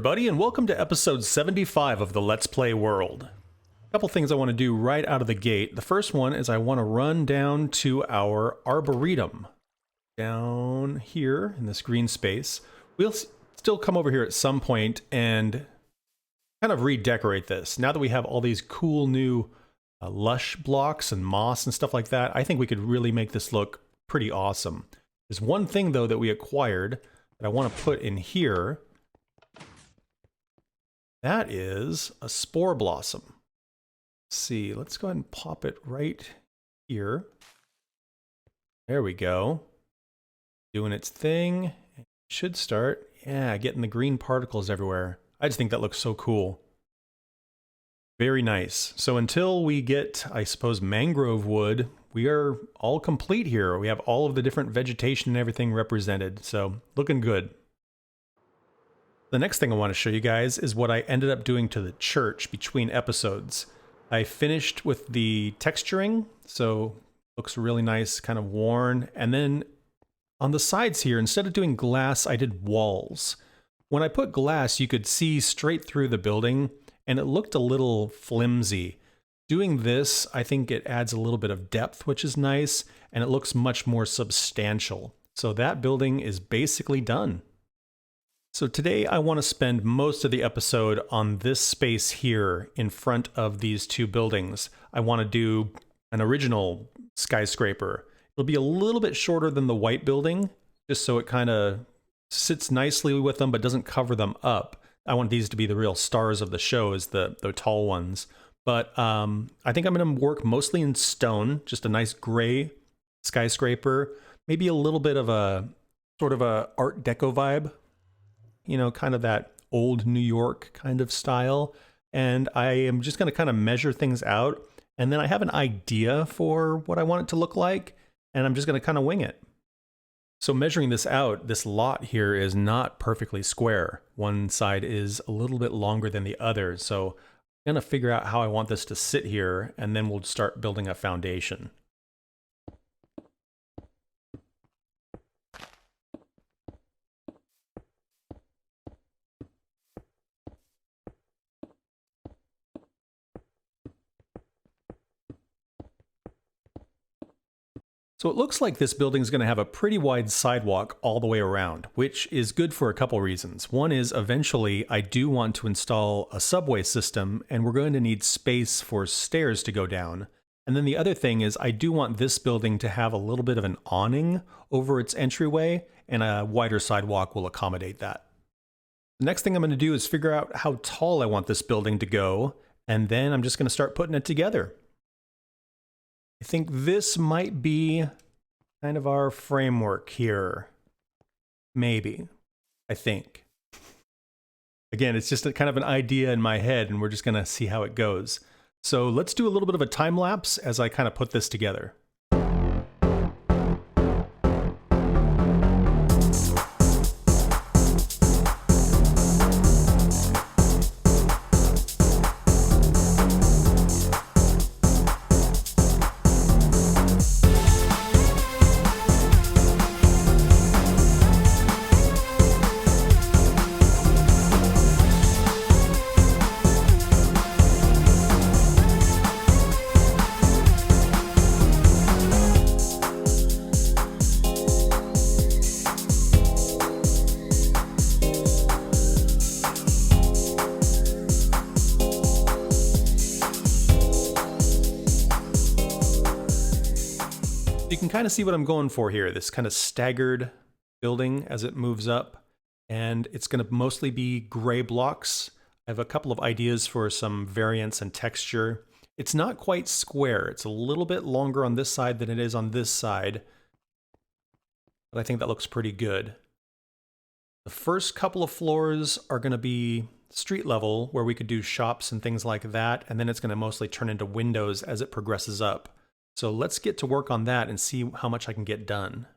everybody, and welcome to episode 75 of the Let's Play world. A couple things I want to do right out of the gate. The first one is I want to run down to our arboretum. Down here in this green space. We'll still come over here at some point and kind of redecorate this. Now that we have all these cool new lush blocks and moss and stuff like that, I think we could really make this look pretty awesome. There's one thing though that we acquired that I want to put in here. That is a spore blossom. Let's see, let's go ahead and pop it right here. There we go. Doing its thing. It should start, yeah, getting the green particles everywhere. I just think that looks so cool. Very nice. So until we get, I suppose, mangrove wood, we are all complete here. We have all of the different vegetation and everything represented. So looking good. The next thing I want to show you guys is what I ended up doing to the church between episodes. I finished with the texturing, so looks really nice, kind of worn. And then on the sides here, instead of doing glass, I did walls. When I put glass, you could see straight through the building, and it looked a little flimsy. Doing this, I think it adds a little bit of depth, which is nice, and it looks much more substantial. So that building is basically done. So today I want to spend most of the episode on this space here in front of these two buildings. I want to do an original skyscraper. It'll be a little bit shorter than the white building, just so it kind of sits nicely with them but doesn't cover them up. I want these to be the real stars of the show, as the tall ones. But I think I'm going to work mostly in stone, just a nice gray skyscraper, maybe a little bit of a sort of a Art Deco vibe. You know, kind of that old New York kind of style. And I am just going to kind of measure things out. And then I have an idea for what I want it to look like. And I'm just going to kind of wing it. So measuring this out, this lot here is not perfectly square. One side is a little bit longer than the other. So I'm going to figure out how I want this to sit here. And then we'll start building a foundation. So it looks like this building is going to have a pretty wide sidewalk all the way around, which is good for a couple reasons. One is eventually I do want to install a subway system, and we're going to need space for stairs to go down. And then the other thing is I do want this building to have a little bit of an awning over its entryway, and a wider sidewalk will accommodate that. The next thing I'm going to do is figure out how tall I want this building to go, and then I'm just going to start putting it together. I think this might be kind of our framework here. Maybe. I think. Again, it's just a kind of an idea in my head, and we're just going to see how it goes. So let's do a little bit of a time lapse as I kind of put this together. You can kind of see what I'm going for here, this kind of staggered building as it moves up, and it's going to mostly be gray blocks. I have a couple of ideas for some variance and texture. It's not quite square. It's a little bit longer on this side than it is on this side, but I think that looks pretty good. The first couple of floors are going to be street level, where we could do shops and things like that, and then it's going to mostly turn into windows as it progresses up. So let's get to work on that and see how much I can get done.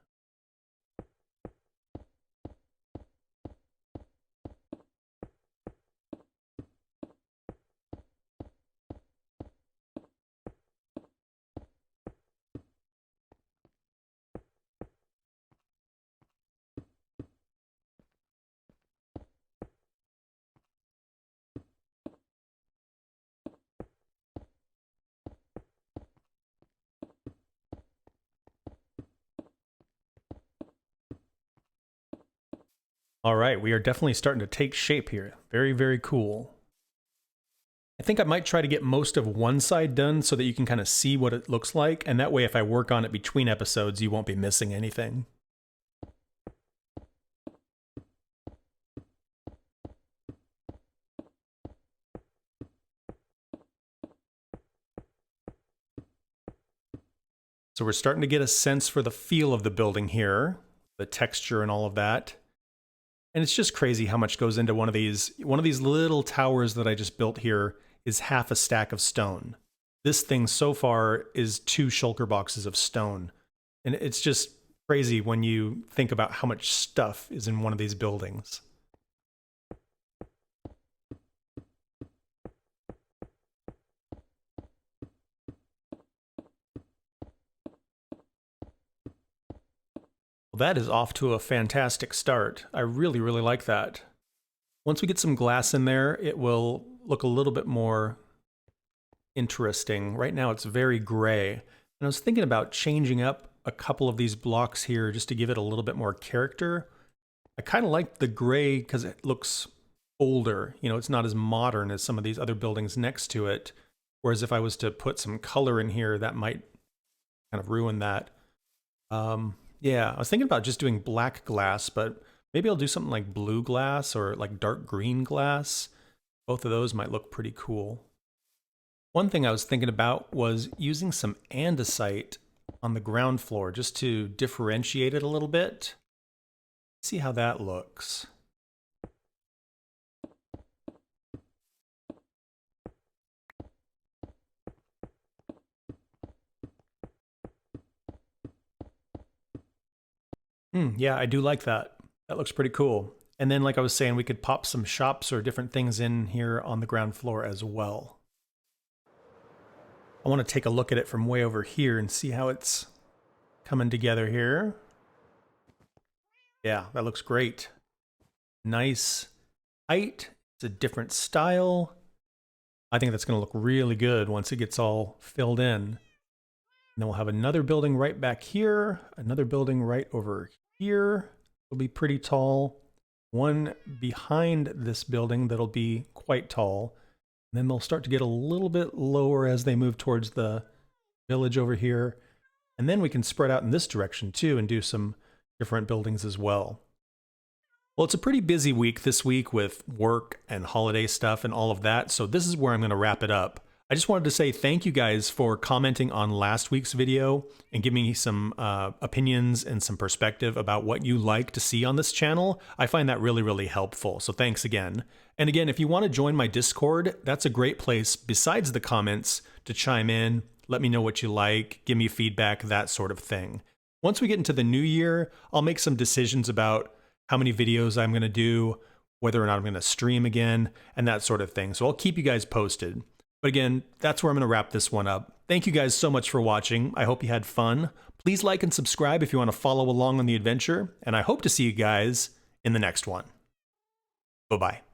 All right, we are definitely starting to take shape here. Very, very cool. I think I might try to get most of one side done so that you can kind of see what it looks like, and that way if I work on it between episodes, you won't be missing anything. So we're starting to get a sense for the feel of the building here, the texture and all of that. And it's just crazy how much goes into one of these. One of these little towers that I just built here is half a stack of stone. This thing so far is 2 shulker boxes of stone. And it's just crazy when you think about how much stuff is in one of these buildings. That is off to a fantastic start. I really, really like that. Once we get some glass in there, it will look a little bit more interesting. Right now it's very gray. And I was thinking about changing up a couple of these blocks here just to give it a little bit more character. I kind of like the gray because it looks older. You know, it's not as modern as some of these other buildings next to it. Whereas if I was to put some color in here, that might kind of ruin that. Yeah, I was thinking about just doing black glass, but maybe I'll do something like blue glass or like dark green glass. Both of those might look pretty cool. One thing I was thinking about was using some andesite on the ground floor just to differentiate it a little bit. See how that looks. Yeah, I do like that. That looks pretty cool. And then, like I was saying, we could pop some shops or different things in here on the ground floor as well. I want to take a look at it from way over here and see how it's coming together here. Yeah, that looks great. Nice height. It's a different style. I think that's going to look really good once it gets all filled in. And then we'll have another building right back here, another building right over here. It'll be pretty tall. One behind this building that'll be quite tall. And then they'll start to get a little bit lower as they move towards the village over here. And then we can spread out in this direction too and do some different buildings as well. Well, it's a pretty busy week this week with work and holiday stuff and all of that. So this is where I'm going to wrap it up. I just wanted to say thank you guys for commenting on last week's video and giving me some opinions and some perspective about what you like to see on this channel. I find that really, really helpful. So thanks again. And again, if you want to join my Discord, that's a great place besides the comments to chime in, let me know what you like, give me feedback, that sort of thing. Once we get into the new year, I'll make some decisions about how many videos I'm going to do, whether or not I'm going to stream again, and that sort of thing. So I'll keep you guys posted. But again, that's where I'm going to wrap this one up. Thank you guys so much for watching. I hope you had fun. Please like and subscribe if you want to follow along on the adventure, and I hope to see you guys in the next one. Bye-bye.